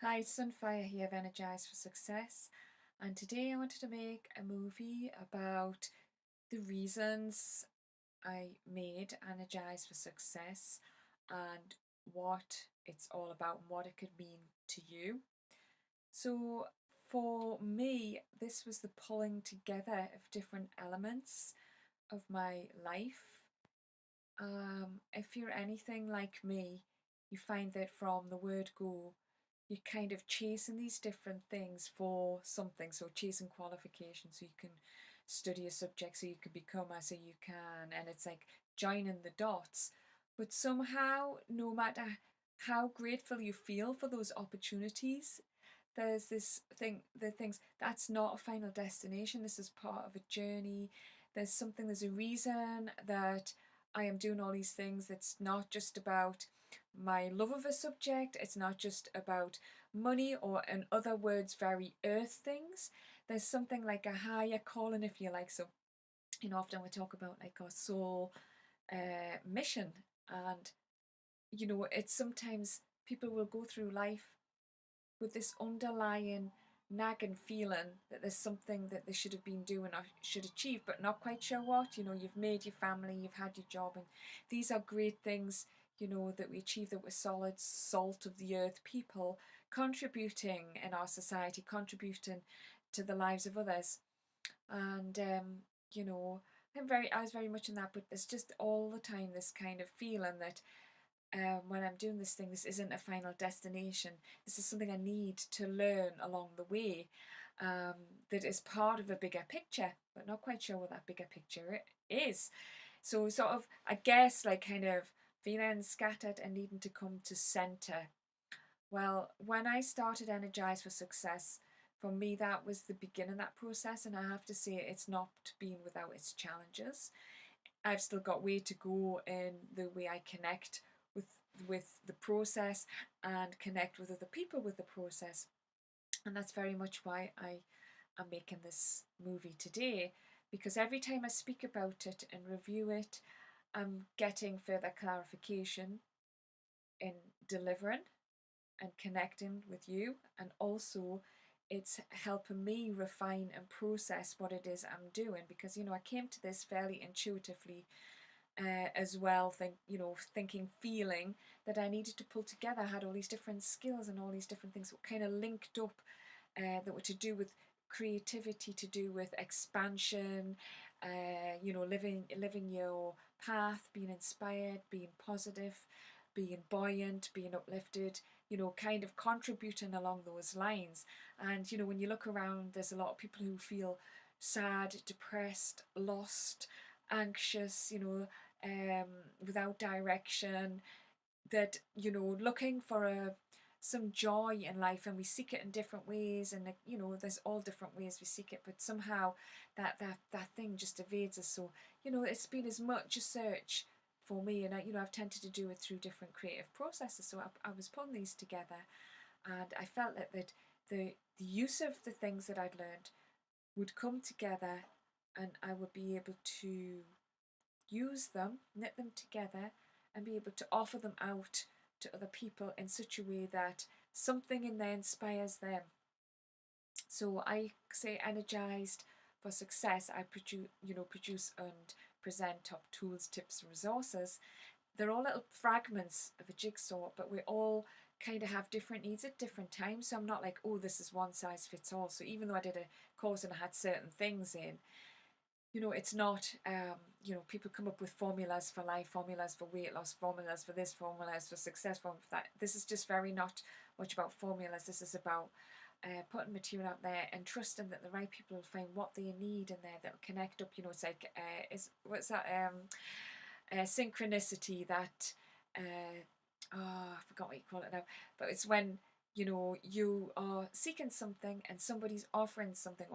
Hi, it's Fyre here of Energized for Success, and today I wanted to make a movie about the reasons I made Energized for Success and what it's all about and what it could mean to you. So, for me, this was the pulling together of different elements of my life. If you're anything like me, you find that from the word go, you're kind of chasing these different things for something. So chasing qualifications so you can study a subject, so you can become as so you can, and it's like joining the dots. But somehow, no matter how grateful you feel for those opportunities, there's this thing, the things that's not a final destination. This is part of a journey. There's a reason that I am doing all these things. It's not just about my love of a subject. It's not just about money or, in other words, very earth things. There's something like a higher calling, if you like. So, often we talk about like our soul mission, and it's sometimes people will go through life with this underlying nagging feeling that there's something that they should have been doing or should achieve, but not quite sure what. You've made your family, you've had your job, and these are great things, that we achieve, that we're solid salt of the earth people, contributing in our society, contributing to the lives of others. And, you know, I was very much in that, but there's just all the time this kind of feeling that when I'm doing this thing, this isn't a final destination. This is something I need to learn along the way, um, that is part of a bigger picture, but not quite sure what that bigger picture is. So, sort of, I guess, like kind of feeling scattered and needing to come to center. Well, when I started Energize for Success, for me, that was the beginning of that process, and I have to say, it's not been without its challenges. I've still got way to go in the way I connect with the process and connect with other people with the process. And that's very much why I am making this movie today, because every time I speak about it and review it, I'm getting further clarification in delivering and connecting with you, and also it's helping me refine and process what it is I'm doing, because I came to this fairly intuitively, as well, thinking, feeling that I needed to pull together. I had all these different skills and all these different things that kind of linked up, that were to do with creativity, to do with expansion, living your path, being inspired, being positive, being buoyant, being uplifted, kind of contributing along those lines. And when you look around, there's a lot of people who feel sad, depressed, lost, anxious, without direction, that looking for some joy in life, and we seek it in different ways, and there's all different ways we seek it, but somehow that thing just evades us. So it's been as much a search for me, and I've tended to do it through different creative processes. So I was pulling these together, and I felt that the use of the things that I'd learned would come together, and I would be able to use them, knit them together, and be able to offer them out to other people in such a way that something in there inspires them. So I say Energized for Success. I produce and present top tools, tips, and resources. They're all little fragments of a jigsaw, but we all kind of have different needs at different times. So I'm not like, oh, this is one size fits all. So even though I did a course and I had certain things in, it's not, people come up with formulas for life, formulas for weight loss, formulas for this, formulas for success, formulas for that. This is just very not much about formulas. This is about putting material out there and trusting that the right people will find what they need in there that will connect up. It's like, what's that? Synchronicity, that, I forgot what you call it now, but it's when you are seeking something and somebody's offering something,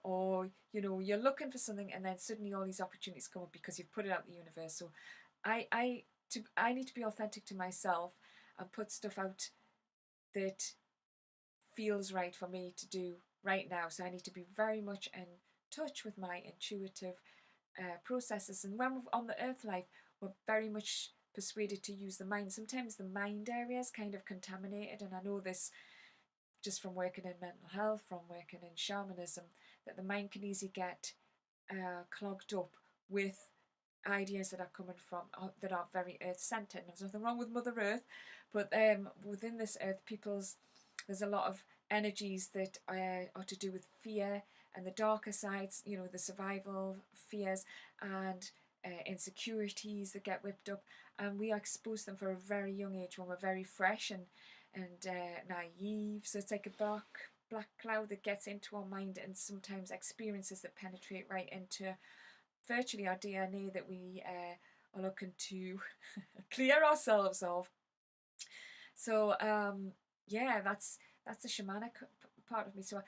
or you're looking for something, and then suddenly all these opportunities come up because you've put it out in the universe. So I need to be authentic to myself and put stuff out that feels right for me to do right now. So I need to be very much in touch with my intuitive processes. And when we're on the earth life, we're very much persuaded to use the mind. Sometimes the mind area is kind of contaminated, and I know this just from working in mental health, from working in shamanism, that the mind can easily get clogged up with ideas that are coming from that are very earth-centered. There's nothing wrong with Mother Earth, but within this earth, there's a lot of energies that are to do with fear and the darker sides, the survival fears and insecurities that get whipped up, and we are exposed to them for a very young age when we're very fresh and naive. So it's like a black cloud that gets into our mind, and sometimes experiences that penetrate right into virtually our DNA that we are looking to clear ourselves of. So yeah, that's the shamanic part of me. So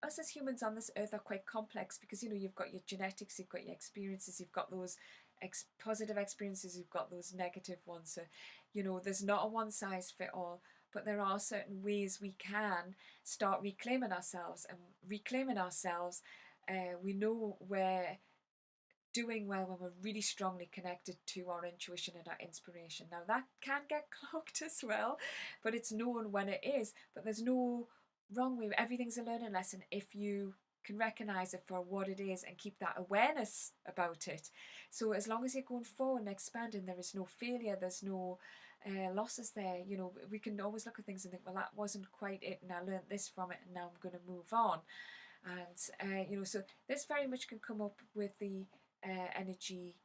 us as humans on this earth are quite complex, because you've got your genetics, you've got your experiences, you've got those positive experiences, you've got those negative ones. So there's not a one size fit all, but there are certain ways we can start reclaiming ourselves. And reclaiming ourselves, we know we're doing well when we're really strongly connected to our intuition and our inspiration. Now that can get clogged as well, but it's known when it is. But there's no wrong way. Everything's a learning lesson if you can recognize it for what it is and keep that awareness about it. So as long as you're going forward and expanding, there is no failure, there's no losses there. We can always look at things and think, well, that wasn't quite it, and I learned this from it, and now I'm going to move on. And so this very much can come up with the energy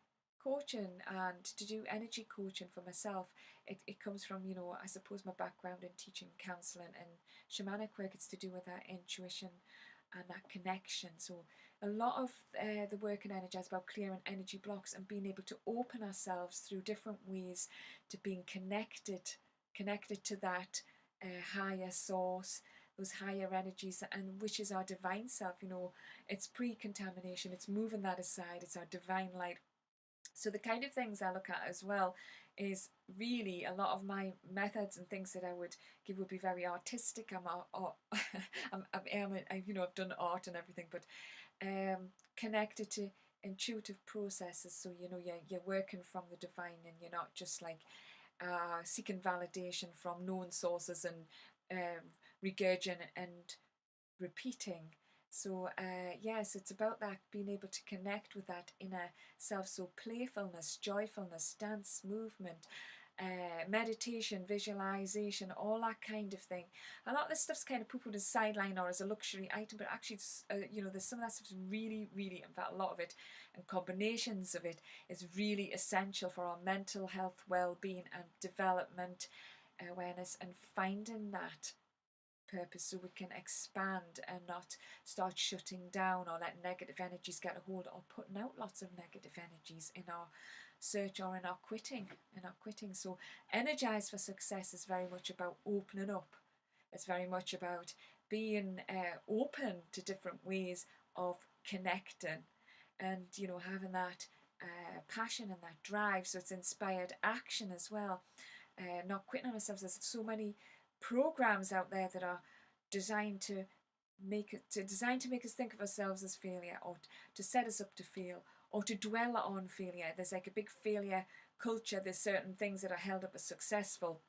coaching. And to do energy coaching for myself, it comes from, I suppose, my background in teaching, counselling and shamanic work. It's to do with that intuition and that connection. So a lot of the work in Energize is about clearing energy blocks and being able to open ourselves through different ways to being connected to that higher source, those higher energies, and which is our divine self. It's pre-contamination, it's moving that aside, it's our divine light. So the kind of things I look at as well is really a lot of my methods and things that I would give would be very artistic. I've done art and everything, but connected to intuitive processes. So you're working from the divine, and you're not just like seeking validation from known sources and regurgitating and repeating. So yes, it's about that, being able to connect with that inner self. So playfulness, joyfulness, dance, movement, meditation, visualization, all that kind of thing. A lot of this stuff's kind of poo-pooed as a sideline or as a luxury item, but actually it's, there's some of that stuff's really, really, in fact a lot of it and combinations of it is really essential for our mental health, well-being and development, awareness, and finding that purpose, so we can expand and not start shutting down or let negative energies get a hold, or putting out lots of negative energies in our search or in our quitting. So Energize for Success is very much about opening up. It's very much about being open to different ways of connecting, and having that passion and that drive. So it's inspired action as well, not quitting on ourselves. There's so many programs out there that are designed to make us think of ourselves as failure, or to set us up to fail, or to dwell on failure. There's like a big failure culture. There's certain things that are held up as successful,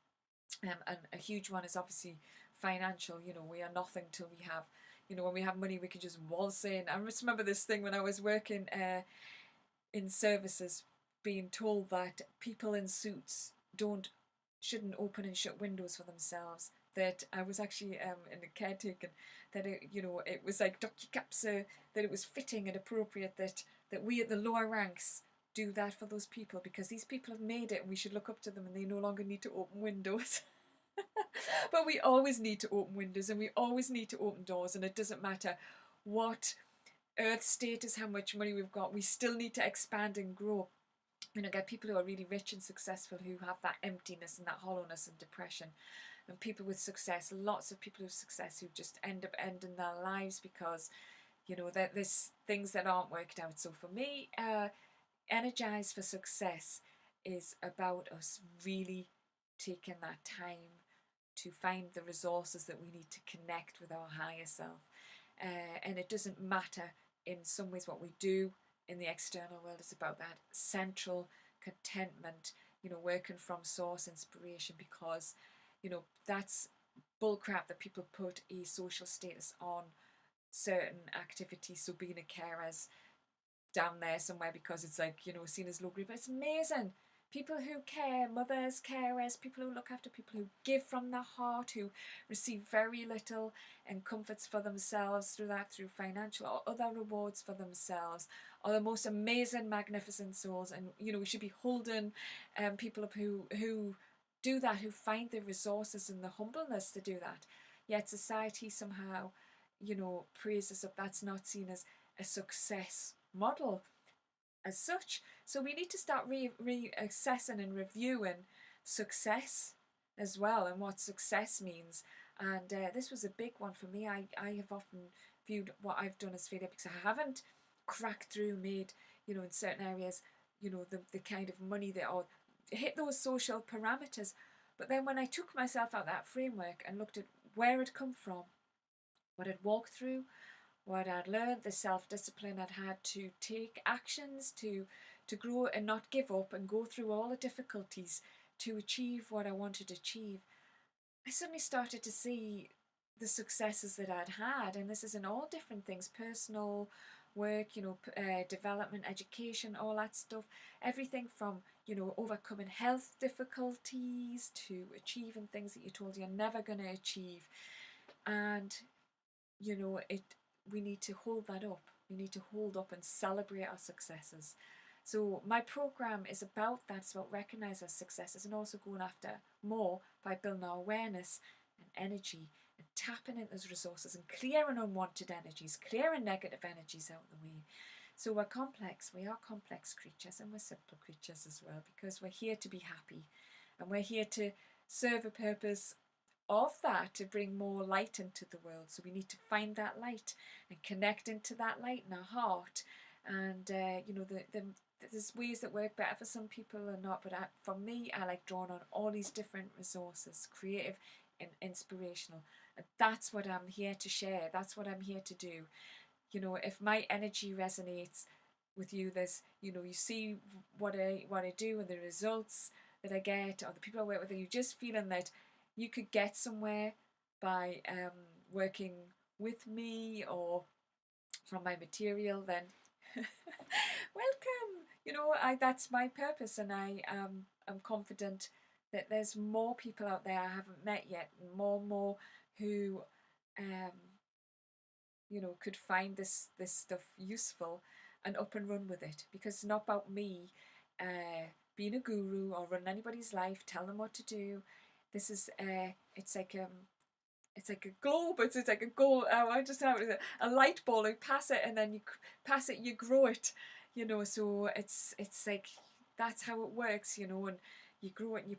and a huge one is obviously financial. We are nothing till we have, when we have money we can just waltz in. I just remember this thing when I was working in services, being told that people in suits shouldn't open and shut windows for themselves. That I was actually in a caretaking, that it was like Dr. Capsa, that it was fitting and appropriate that we at the lower ranks do that for those people, because these people have made it and we should look up to them, and they no longer need to open windows. But we always need to open windows, and we always need to open doors, and it doesn't matter what earth status, how much money we've got, we still need to expand and grow. Get people who are really rich and successful who have that emptiness and that hollowness and depression, and people with success, lots of people with success who just end up ending their lives because there's things that aren't worked out. So for me, Energize for Success is about us really taking that time to find the resources that we need to connect with our higher self, and it doesn't matter in some ways what we do in the external world. It's about that central contentment, working from source inspiration, because that's bull crap that people put a social status on certain activities. So being a carer is down there somewhere because it's like, you know, seen as low grade, but it's amazing. People who care, mothers, carers, people who look after people, who give from their heart, who receive very little and comforts for themselves through that, through financial or other rewards for themselves, are the most amazing, magnificent souls. And, you know, we should be holding people up who do that, who find the resources and the humbleness to do that. Yet society somehow, you know, praises up. That's not seen as a success model as such. So we need to start reassessing and reviewing success as well, and what success means. And this was a big one for me. I have often viewed what I've done as failure because I haven't cracked through, made, you know, in certain areas, you know, the kind of money that, or hit those social parameters. But then when I took myself out of that framework and looked at where it come from, what I'd walked through, what I'd learned, the self-discipline I'd had to take actions to grow and not give up and go through all the difficulties to achieve what I wanted to achieve, I suddenly started to see the successes that I'd had. And this is in all different things: personal work, you know, development, education, all that stuff. Everything from, you know, overcoming health difficulties to achieving things that you're told you're never going to achieve. And, you know, we need to hold that up. We need to hold up and celebrate our successes. So my program is about that. It's about recognise our successes and also going after more by building our awareness and energy and tapping into those resources and clearing unwanted energies, clearing negative energies out of the way. So we're complex. We are complex creatures, and we're simple creatures as well, because we're here to be happy, and we're here to serve a purpose of that, to bring more light into the world. So we need to find that light and connect into that light in our heart. And you know, there's ways that work better for some people or not, but for me, I like drawing on all these different resources, creative and inspirational. And that's what I'm here to share. That's what I'm here to do. You know, if my energy resonates with you, there's, you know, you see what I do and the results that I get, or the people I work with, and you're just feeling that you could get somewhere by working with me or from my material, then welcome. You know, that's my purpose, and I'm confident that there's more people out there I haven't met yet, more and more who um, you know, could find this stuff useful and up and run with it, because it's not about me being a guru or running anybody's life, tell them what to do. This is it's like a globe. It's like a goal. I just have a light ball. You pass it, and then you pass it, you grow it. You know, so it's like that's how it works. You know, and you grow it, and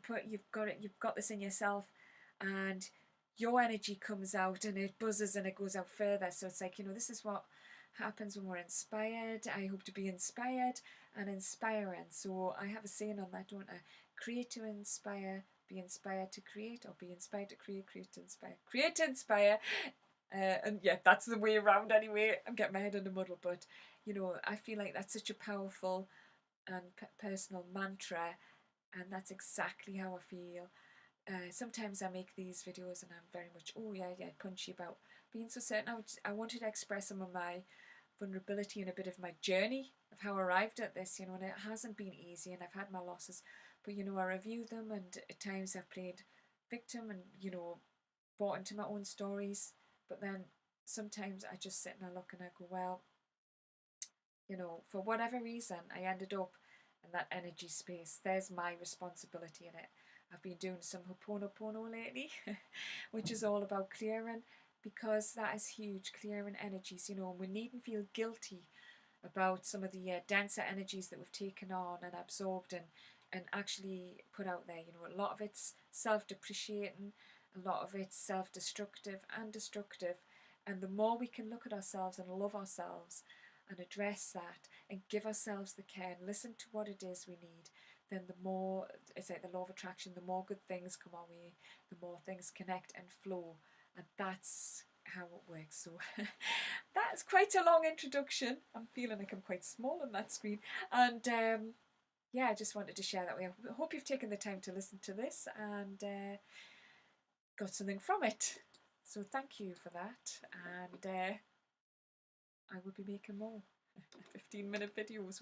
you've got this in yourself, and your energy comes out, and it buzzes, and it goes out further. So it's like, you know, this is what happens when we're inspired. I hope to be inspired and inspiring. So I have a saying on that, don't I? Create to inspire, be inspired to create, or be inspired to create, create to inspire, create to inspire. And yeah, that's the way around anyway. I'm getting my head in a muddle, but you know, I feel like that's such a powerful and personal mantra, and that's exactly how I feel. Sometimes I make these videos and I'm very much, oh yeah, punchy about being so certain. I wanted to express some of my vulnerability and a bit of my journey of how I arrived at this, you know, and it hasn't been easy, and I've had my losses, but you know, I review them, and at times I've played victim and, you know, bought into my own stories, but then sometimes I just sit and I look and I go, well, you know, for whatever reason I ended up in that energy space. There's my responsibility in it. I've been doing some Ho'oponopono lately, which is all about clearing, because that is huge, clearing energies, you know, and we needn't feel guilty about some of the denser energies that we've taken on and absorbed and actually put out there. You know, a lot of it's self-depreciating, a lot of it's self-destructive and destructive. And the more we can look at ourselves and love ourselves and address that and give ourselves the care and listen to what it is we need, then the more, it's like the law of attraction, the more good things come our way, the more things connect and flow. And that's how it works. So that's quite a long introduction. I'm feeling like I'm quite small on that screen. And yeah, I just wanted to share that with you. I hope you've taken the time to listen to this. And got something from it. So thank you for that, and I will be making more 15-minute videos.